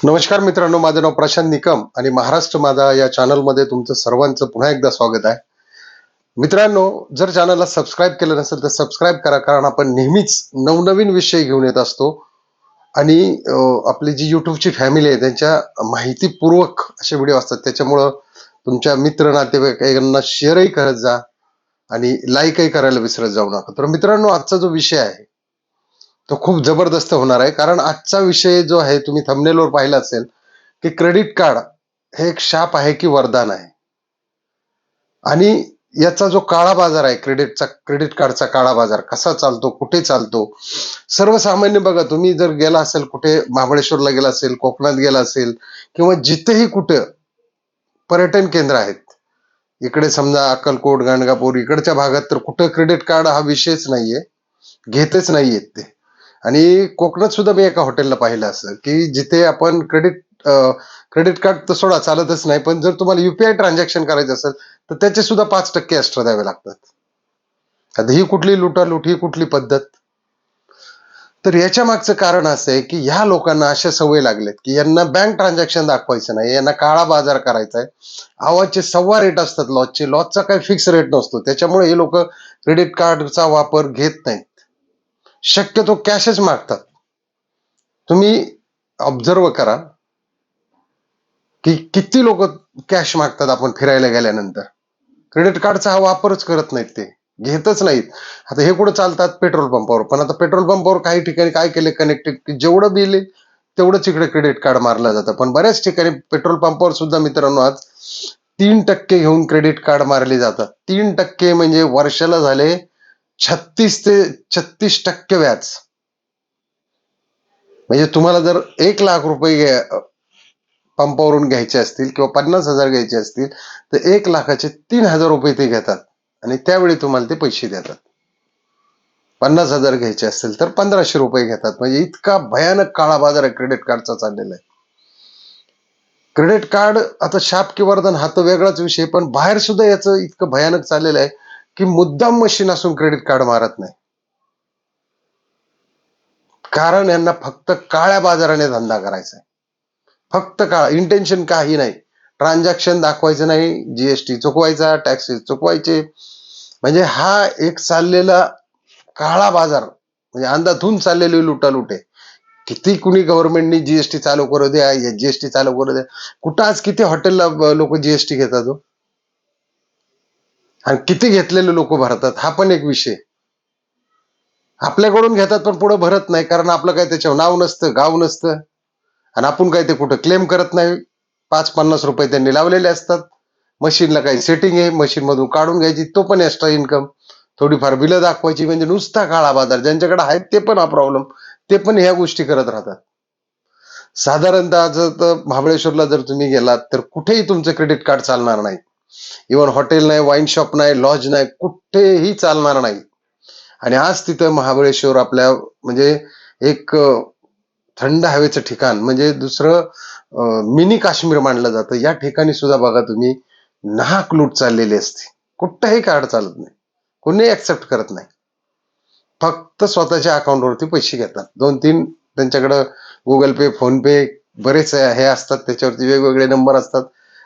नमस्कार मित्रांनो, माझं नाव प्रशांत निकम आणि महाराष्ट्र माझा या चॅनलमध्ये तुमचं सर्वांचं पुन्हा एकदा स्वागत आहे. मित्रांनो, जर चॅनलला सबस्क्राईब केलं नसेल तर सबस्क्राईब करा, कारण आपण नेहमीच नवनवीन विषय घेऊन येत असतो आणि आपली जी युट्यूबची फॅमिली आहे त्यांच्या माहितीपूर्वक असे व्हिडिओ असतात. त्याच्यामुळं तुमच्या मित्र नातेवाईकांना शेअरही करत जा आणि लाईकही करायला विसरत जाऊ नका. तर मित्रांनो, आजचा जो विषय आहे तो खूप जबरदस्त होणार आहे, कारण आजचा विषय जो आहे तुम्ही थंबनेलवर पाहिला असेल की क्रेडिट कार्ड हे एक शाप आहे की वरदान आहे. आणि याचा जो काळा बाजार आहे, क्रेडिट कार्डचा काळा बाजार कसा चालतो, कुठे चालतो, सर्वसामान्य बघा, तुम्ही जर गेला असेल कुठे, महाबळेश्वरला गेला असेल, कोकणात गेला असेल, किंवा जिथेही कुठं पर्यटन केंद्र आहेत, इकडे समजा अक्कलकोट, गाणगापूर इकडच्या भागात, तर कुठं क्रेडिट कार्ड हा विषयच नाहीये, घेतच नाहीयेत ते. आणि कोकणात सुद्धा मी एका हॉटेलला पाहिलं असं की जिथे आपण क्रेडिट कार्ड तर सोडा, चालतच नाही, पण जर तुम्हाला युपीआय ट्रान्झॅक्शन करायचं असेल तर त्याचे सुद्धा 5% एक्स्ट्रा द्यावे लागतात. आता ही कुठली लुटालूट, ही कुठली पद्धत? तर याच्या मागचं कारण असं आहे की ह्या लोकांना अशा सवय लागल्यात की यांना बँक ट्रान्झॅक्शन दाखवायचं नाही, यांना काळा बाजार करायचा आहे. आवाजचे सव्वा रेट असतात लॉसचा काही फिक्स रेट नसतो, त्याच्यामुळे हे लोक क्रेडिट कार्डचा वापर घेत नाहीत, शक्यतो कॅशच मागतात. तुम्ही ऑब्झर्व करा की किती लोक कॅश मागतात आपण फिरायला गेल्यानंतर. क्रेडिट कार्डचा हा वापरच करत नाहीत, ते घेतच नाहीत. आता हे कुठं चालतात? पेट्रोल पंपावर. पण आता पेट्रोल पंपावर काही ठिकाणी काय केले, कनेक्टेड, की जेवढं बिल आहे तेवढंच इकडे क्रेडिट कार्ड मारलं जातं. पण बऱ्याच ठिकाणी पेट्रोल पंपावर सुद्धा मित्रांनो आज 3% घेऊन क्रेडिट कार्ड मारले जातात. 3% म्हणजे वर्षाला झाले 36 ते 36% व्याज. म्हणजे तुम्हाला जर 1 लाख रुपये पंपावरून घ्यायचे असतील किंवा 50,000 घ्यायचे असतील तर 1 लाखाचे 3,000 रुपये ते घेतात आणि त्यावेळी तुम्हाला ते पैसे देतात. 50,000 घ्यायचे असतील तर 1,500 रुपये घेतात. म्हणजे इतका भयानक काळा बाजार आहे क्रेडिट कार्डचा चाललेला आहे. क्रेडिट कार्ड आता शाप की वरदान हा तर वेगळाच विषय, पण बाहेर सुद्धा याचं इतकं भयानक चाललेलं आहे की मुद्दाम मशीन असून क्रेडिट कार्ड मारत नाही, कारण यांना फक्त काळ्या बाजाराने धंदा करायचा आहे. फक्त काळा, इंटेन्शन काही नाही, ट्रान्झॅक्शन दाखवायचं नाही, जीएसटी चुकवायचा, टॅक्सेस चुकवायचे. म्हणजे हा एक चाललेला काळा बाजार, म्हणजे अंधाधुंद चाललेली लुटालूट आहे. किती कुणी गव्हर्नमेंटनी जीएसटी चालू करू द्या, जीएसटी चालू करू द्या, कुठं आज किती हॉटेलला लोक जीएसटी घेतात हो? आणि किती घेतलेले लोक भरतात, हा पण एक विषय. आपल्याकडून घेतात पण पुढे भरत नाही, कारण आपलं काय त्याच्यावर नाव नसतं, गाव नसतं, आणि आपण काय ते कुठं क्लेम करत नाही. 5-50 रुपये त्यांनी लावलेले असतात. मशीनला काही सेटिंग आहे, मशीन मधून काढून घ्यायची, तो पण एक्स्ट्रा इन्कम. थोडीफार बिलं दाखवायची, म्हणजे नुसता काळा बाजार. ज्यांच्याकडे आहेत ते पण हा प्रॉब्लेम, ते पण ह्या गोष्टी करत राहतात. साधारणतः जर महाबळेश्वरला जर तुम्ही गेलात तर कुठेही तुमचं क्रेडिट कार्ड चालणार नाही. इव्हन हॉटेल नाही, वाईन शॉप नाही, लॉज नाही, कुठेही चालणार नाही. आणि आज तिथं महाबळेश्वर आपल्या म्हणजे एक थंड हवेचं ठिकाण, म्हणजे दुसरं मिनी काश्मीर मानलं जातं. या ठिकाणी सुद्धा बघा तुम्ही, नाहक लूट चाललेली असते. कुठंही कार्ड चालत नाही, कोणी ऍक्सेप्ट करत नाही. फक्त स्वतःच्या अकाउंटवरती पैसे घेतात. 2-3 त्यांच्याकडं गुगल पे, फोन पे बरेच हे असतात, त्याच्यावरती वेगवेगळे नंबर असतात.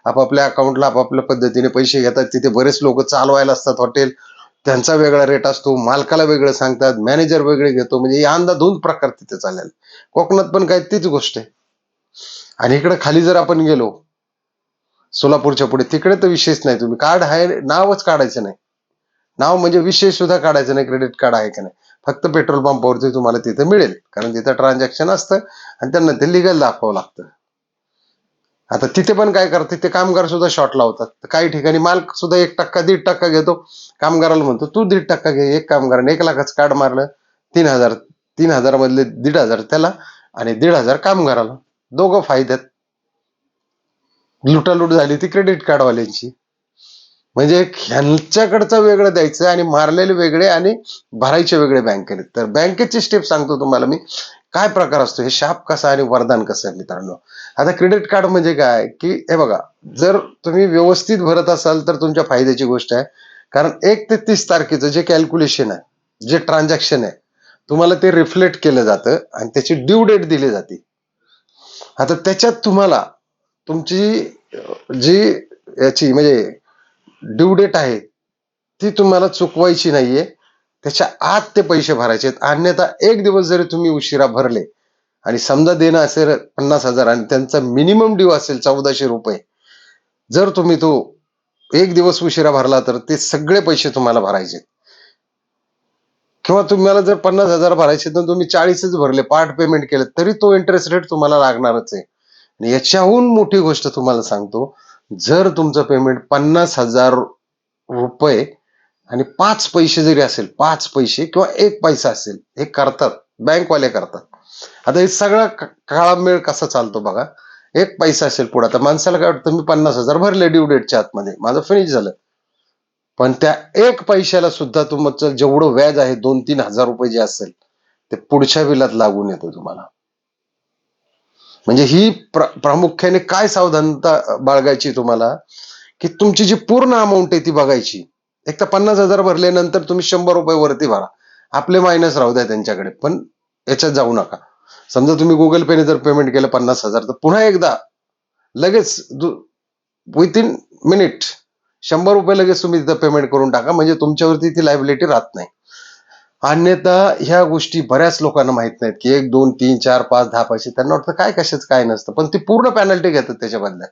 आपापल्या अकाउंटला आपापल्या पद्धतीने पैसे घेतात. तिथे बरेच लोक चालवायला असतात हॉटेल, त्यांचा वेगळा रेट असतो, मालकाला वेगळं सांगतात, मॅनेजर वेगळे घेतो. म्हणजे अंधाधुंद प्रकार तिथे चाललेला. कोकणात पण काय तीच गोष्ट आहे. आणि इकडे खाली जर आपण गेलो सोलापूरच्या पुढे, तिकडे तर विषयच नाही. तुम्ही कार्ड आहे, नावच काढायचं नाही. नाव म्हणजे विषय सुद्धा काढायचं नाही, क्रेडिट कार्ड आहे का नाही. फक्त पेट्रोल पंपावरती तुम्हाला तिथे मिळेल, कारण तिथं ट्रान्झॅक्शन असतं आणि त्यांना ते लिगल दाखवावं लागतं. आता तिथे पण काय करतात, तिथे कामगार सुद्धा शॉर्ट लावतात. काही ठिकाणी मालक सुद्धा 1%, 1.5% घेतो. कामगाराला म्हणतो तू 1.5% घे. एक कामगाराने 1 लाखाचं कार्ड मारलं, 3,000, 3,000 मधले 1,500 त्याला आणि 1,500 कामगाराला, दोघं फायद्यात. लुटालूट झाली ती क्रेडिट कार्डवाल्यांची. म्हणजे ह्यांच्याकडचं वेगळं द्यायचं आणि मारलेले वेगळे आणि भरायचे वेगळे बँकेने. तर बँकेची स्टेप सांगतो तुम्हाला मी, काय प्रकार असतो, हे शाप कसा आणि वरदान कसं आहे मित्रांनो. आता क्रेडिट कार्ड म्हणजे काय, की हे बघा, जर तुम्ही व्यवस्थित भरत असाल तर तुमच्या फायद्याची गोष्ट आहे. कारण 1 ते 30 तारखेचं जे कॅल्क्युलेशन आहे, जे ट्रान्झॅक्शन आहे, तुम्हाला ते रिफ्लेक्ट केलं जातं आणि त्याची ड्यू डेट दिली जाते. आता त्याच्यात तुम्हाला तुमची जी याची म्हणजे ड्यू डेट आहे ती तुम्हाला चुकवायची नाहीये, त्याच्या आत ते पैसे भरायचे आहेत. अन्यथा एक दिवस जरी तुम्ही उशिरा भरले आणि समजा देणं असेल 50,000 आणि त्यांचा मिनिमम ड्यू असेल 1400 रुपये, जर तुम्ही तो एक दिवस उशिरा भरला तर ते सगळे पैसे तुम्हाला भरायचे. किंवा तुम्हाला जर 50,000 भरायचे तर तुम्ही 40च भरले, पार्ट पेमेंट केलं, तरी तो इंटरेस्ट रेट तुम्हाला लागणारच आहे. आणि याच्याहून मोठी गोष्ट तुम्हाला सांगतो, जर तुमचं पेमेंट 50,000 रुपये आणि 5 पैसे जरी असेल, 5 पैसे किंवा 1 पैसा असेल, हे करतात, बँकवाले करतात. आता हे सगळा काळामेळ कसा चालतो बघा. 1 पैसा असेल पुढे, आता माणसाला काय वाटतं, मी 50,000 भरले ड्यू डेटच्या आतमध्ये, माझं फिनिश झालं. पण त्या 1 पैशाला सुद्धा तुमचं जेवढं व्याज आहे 2-3 हजार रुपये जे असेल, ते पुढच्या बिलात लागून येतं तुम्हाला. म्हणजे ही प्रामुख्याने काय सावधानता बाळगायची तुम्हाला, की तुमची जी पूर्ण अमाऊंट आहे ती बघायची. एक तर 50,000 भरल्यानंतर तुम्ही 100 रुपये वरती भरा, आपले मायनस राहू द्या त्यांच्याकडे, पण याच्यात जाऊ नका. समजा तुम्ही गुगल पेने जर पेमेंट केलं 50,000, तर पुन्हा एकदा लगेच विथिन मिनिट 100 रुपये लगेच तुम्ही तिथं पेमेंट करून टाका, म्हणजे तुमच्यावरती ती लायबिलिटी राहत नाही. अन्यथा ह्या गोष्टी बऱ्याच लोकांना माहित नाहीत, की 1, 2, 3, 4, 5, 10 पैसे त्यांना वाटतं काय कशाच काय नसतं, पण ती पूर्ण पॅनल्टी घेतात त्याच्या बदल्यात.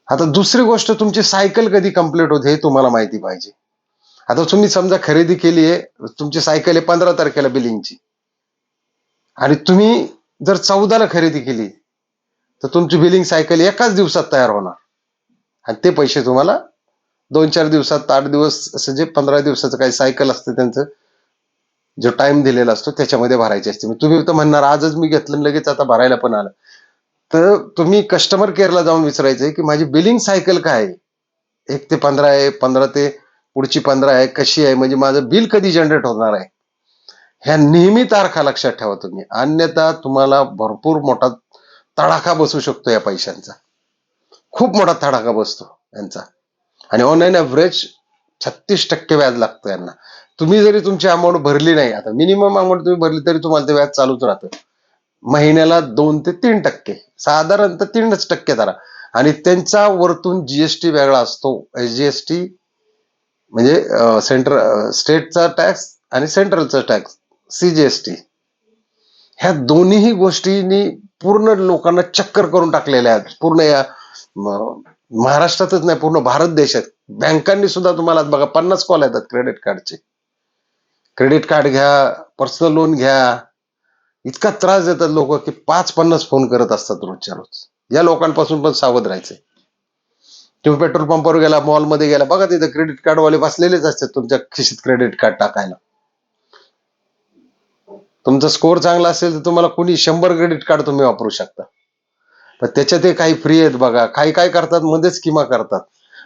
आता दुसरी गोष्ट, तुमची सायकल कधी कंप्लीट होते हे तुम्हाला माहिती पाहिजे. आता तुम्ही समजा खरेदी केली आहे, तुमची सायकल आहे 15 तारखेला बिलिंगची, आणि तुम्ही जर 14ला खरेदी केली, तर तुमची बिलिंग सायकल एकाच दिवसात तयार होणार आणि ते पैसे तुम्हाला 2-4 दिवसात, 8 दिवस, असं जे 15 दिवसाचं काही सायकल असतं त्यांचं जो टाइम दिलेला असतो त्याच्यामध्ये भरायचे असते. तुम्ही तर म्हणणार आजच मी घेतलं लगेच आता भरायला पण आलं, तर तुम्ही कस्टमर केअरला जाऊन विचारायचंय की माझी बिलिंग सायकल काय आहे, 1 ते 15 आहे, 15 ते पुढची 15 आहे, कशी आहे, म्हणजे माझं बिल कधी जनरेट होणार आहे, ह्या नेहमी तारखा लक्षात ठेवा तुम्ही. अन्यथा तुम्हाला भरपूर मोठा तडाखा बसू शकतो या पैशांचा, खूप मोठा तडाखा बसतो यांचा. आणि ऑन ॲव्हरेज 36% व्याज लागतं यांना. तुम्ही जरी तुमची अमाऊंट भरली नाही, आता मिनिमम अमाऊंट तुम्ही भरली तरी तुम्हाला ते व्याज चालूच राहतं. महिन्याला 2 ते 3%, साधारणतः 3% धरा. आणि त्यांचा वरतून जीएसटी वेगळा असतो. एसजीएसटी म्हणजे स्टेटचा टॅक्स आणि सेंट्रलचा टॅक्स सीजीएसटी, ह्या दोन्ही गोष्टींनी पूर्ण लोकांना चक्कर करून टाकलेल्या आहेत. पूर्ण या महाराष्ट्रातच नाही, पूर्ण भारत देशात. बँकांनी सुद्धा तुम्हाला बघा 50 कॉल येतात क्रेडिट कार्डचे. क्रेडिट कार्ड घ्या, पर्सनल लोन घ्या, इतका त्रास देतात लोक की 5-50 फोन करत असतात रोजच्या रोज. या लोकांपासून पण सावध राहायचंय. तुम्ही पेट्रोल पंपावर गेला, मॉलमध्ये गेला, बघा तिथे क्रेडिट कार्डवाले बसलेलेच असतात तुमच्या खिशीत क्रेडिट कार्ड टाकायला. तुमचा स्कोर चांगला असेल तर तुम्हाला कोणी 100 क्रेडिट कार्ड तुम्ही वापरू शकता. पण त्याच्यात काही फ्री आहेत बघा, काही काय करतात मध्ये स्कीमा करतात.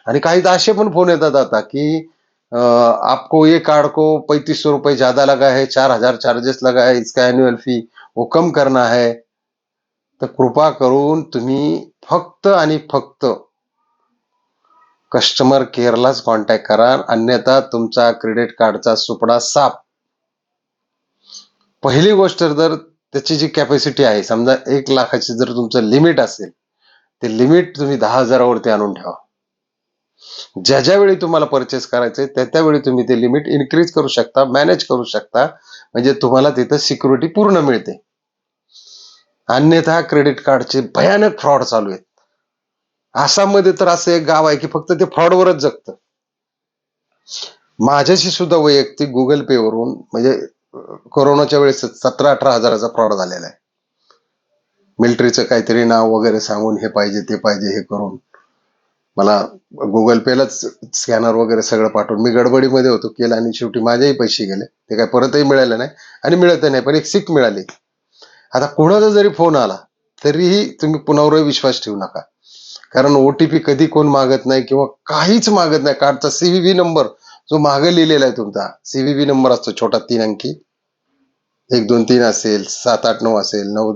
आणि काही तर असे पण फोन येतात आता की आपको ये कार्ड को 3500 रुपये ज्यादा लगा है, 4,000 चार्जेस लगा है, इसका एन्युअल फी वो कम करना है. तर कृपा करून तुम्ही फक्त आणि फक्त कस्टमर केअरलाच कॉन्टॅक्ट करा, अन्यथा तुमचा क्रेडिट कार्डचा सुपडा साफ. पहिली गोष्ट, जर त्याची जी कॅपॅसिटी आहे, समजा 1 लाखाची जर तुमचं लिमिट असेल, ते लिमिट तुम्ही 10,000 वरती आणून ठेवा. ज्या वेळी तुम्हाला परचेस करायचंय त्यावेळी तुम्ही ते लिमिट इन्क्रीज करू शकता, मॅनेज करू शकता, म्हणजे तुम्हाला तिथं सिक्युरिटी पूर्ण मिळते. अन्यथा क्रेडिट कार्डचे भयानक फ्रॉड चालू आहेत. आसाममध्ये तर असं एक गाव आहे की फक्त ते फ्रॉडवरच जगतं. माझ्याशी सुद्धा वैयक्तिक गुगल पे वरून म्हणजे कोरोनाच्या वेळेस 17-18 हजाराचा फ्रॉड झालेला आहे. मिलिटरीचं काहीतरी नाव वगैरे सांगून हे पाहिजे ते पाहिजे हे करून मला गुगल पेलाच स्कॅनर वगैरे सगळं पाठवून, मी गडबडीमध्ये होतो, केलं आणि शेवटी माझेही पैसे गेले. ते काय परतही मिळाले नाही आणि मिळतही नाही, पण एक सीख मिळाली. आता कोणाचा जरी फोन आला तरीही तुम्ही पुन्हा विश्वास ठेवू नका, कारण ओटीपी कधी कोण मागत नाही किंवा काहीच मागत नाही. कार्डचा सीव्हीव्ही नंबर जो मागे लिहिलेला आहे तुमचा सीव्हीव्ही नंबर असतो छोटा 3 अंकी, 1, 2, 3 असेल, 7, 8, 9 असेल, 9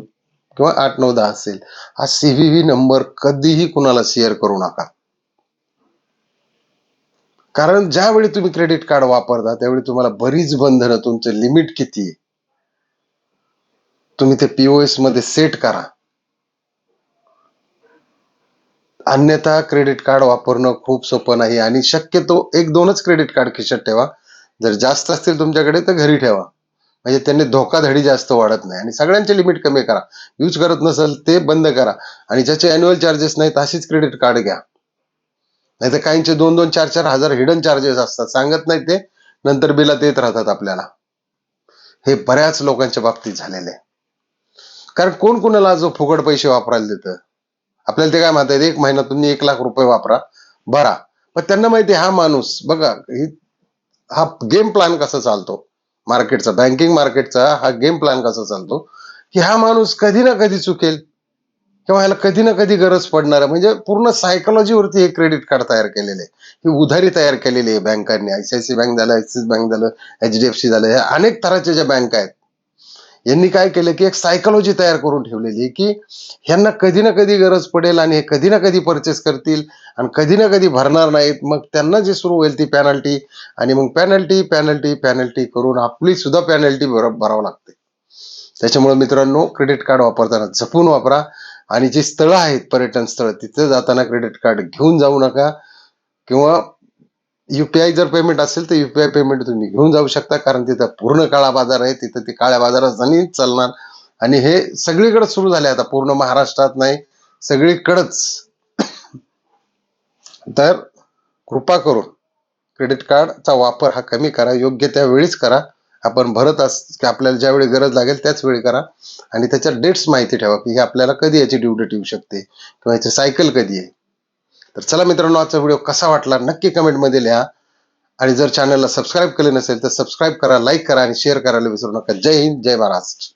किंवा 8, 9, 10 असेल, हा सीव्हीव्ही नंबर कधीही कुणाला शेअर करू नका. कारण ज्यावेळी तुम्ही क्रेडिट कार्ड वापरता त्यावेळी तुम्हाला बरीच बंधनं, तुमचं लिमिट किती आहे, तुम्ही ते POS मध्ये सेट करा. अन्यथा क्रेडिट कार्ड वापरणं खूप सोपं नाही आणि शक्यतो 1-2च क्रेडिट कार्ड खिशात ठेवा. जर जास्त असतील तुमच्याकडे तर घरी ठेवा. म्हणजे त्यांनी धोकाधडी जास्त वाढत नाही आणि सगळ्यांचे लिमिट कमी करा. यूज करत नसेल ते बंद करा आणि ज्याचे अॅन्युअल चार्जेस नाहीत अशीच क्रेडिट कार्ड घ्या. नाहीतर काहींचे 2-2, 4-4 हजार हिडन चार्जेस असतात. सांगत नाही ते, नंतर बिलात येत राहतात आपल्याला. हे बऱ्याच लोकांच्या बाबतीत झालेलं आहे. कारण कोण कुणाला जो फुकट पैसे वापरायला देतं. आपल्याला ते काय म्हणतात, 1 महिना तुम्ही 1 लाख रुपये वापरा, भरा. पण त्यांना माहिती हा माणूस बघा हा गेम प्लॅन कसा चालतो मार्केटचा, बँकिंग मार्केटचा हा गेम प्लॅन कसा चालतो, की हा माणूस कधी ना कधी चुकेल किंवा ह्याला कधी ना कधी गरज पडणार आहे. म्हणजे पूर्ण सायकोलॉजीवरती हे क्रेडिट कार्ड तयार केलेले आहे. ही उधारी तयार केलेली आहे बँकांनी. ICICI बँक झालं, ऍक्सिस बँक झालं, HDFC झालं, हे अनेक तऱ्हाच्या ज्या बँका आहेत यांनी काय केलं की एक सायकोलॉजी तयार करून ठेवलेली आहे की ह्यांना कधी ना कधी गरज पडेल आणि हे कधी ना कधी परचेस करतील आणि कधी ना कधी भरणार नाहीत. मग त्यांना जे सुरू होईल ती पॅनल्टी आणि मग पॅनल्टी करून आपली सुद्धा पॅनल्टी भरावं लागते. त्याच्यामुळे मित्रांनो क्रेडिट कार्ड वापरताना जपून वापरा आणि जी स्थळं आहेत पर्यटन स्थळ तिथे जाताना क्रेडिट कार्ड घेऊन जाऊ नका किंवा UPI जर पेमेंट असेल तर UPI पेमेंट तुम्ही घेऊन जाऊ शकता. कारण तिथं पूर्ण काळा बाजार आहे. तिथं ती काळ्या बाजारात चालणार आणि हे सगळीकडे सुरू झाले आता, पूर्ण महाराष्ट्रात नाही सगळीकडेच. तर कृपा करून क्रेडिट कार्डचा वापर हा कमी करा, योग्य त्या वेळीच करा. आपण भरत की आपल्याला ज्यावेळी गरज लागेल त्याच वेळी करा आणि त्याच्या डेट्स माहिती ठेवा की हे आपल्याला कधी याची ड्यू डेट येऊ शकते किंवा याची सायकल कधी आहे. तर चला मित्रांनो, आजचा व्हिडिओ कसा वाटला नक्की कमेंटमध्ये लिहा आणि जर चॅनलला सबस्क्राईब केले नसेल तर सबस्क्राईब करा, लाईक करा आणि शेअर करायला विसरू नका. जय हिंद, जय महाराष्ट्र.